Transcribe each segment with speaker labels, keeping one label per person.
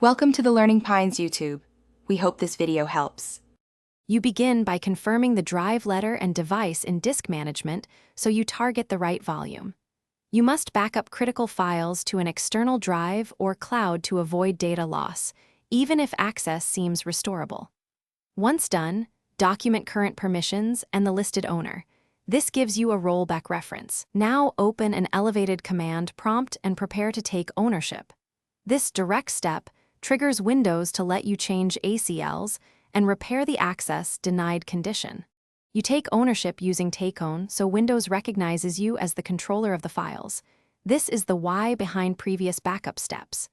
Speaker 1: Welcome to the Learning Pines YouTube. We hope this video helps.
Speaker 2: You begin by confirming the drive letter and device in disk management so you target the right volume. You must back up critical files to an external drive or cloud to avoid data loss, even if access seems restorable. Once done, document current permissions and the listed owner. This gives you a rollback reference. Now open an elevated command prompt and prepare to take ownership. This direct step triggers Windows to let you change ACLs and repair the access denied condition. You take ownership using takeown, so Windows recognizes you as the controller of the files. This is the why behind previous backup steps.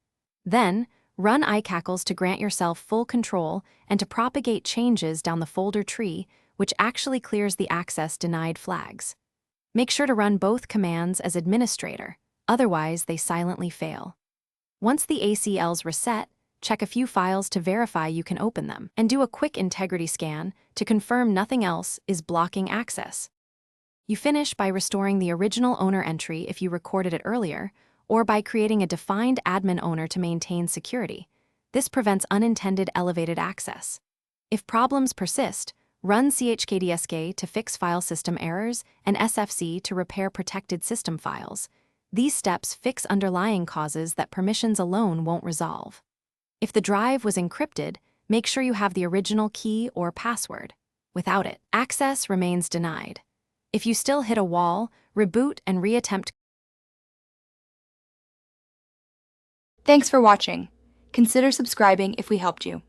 Speaker 2: Then, run iCackles to grant yourself full control and to propagate changes down the folder tree, which actually clears the access denied flags. Make sure to run both commands as administrator, otherwise they silently fail. Once the ACLs reset, check a few files to verify you can open them, and do a quick integrity scan to confirm nothing else is blocking access. You finish by restoring the original owner entry if you recorded it earlier, or by creating a defined admin owner to maintain security. This prevents unintended elevated access. If problems persist, run chkdsk to fix file system errors and sfc to repair protected system files. These steps fix underlying causes that permissions alone won't resolve. If the drive was encrypted, make sure you have the original key or password. Without it, access remains denied. If you still hit a wall, reboot and reattempt.
Speaker 1: Thanks for watching. Consider subscribing if we helped you.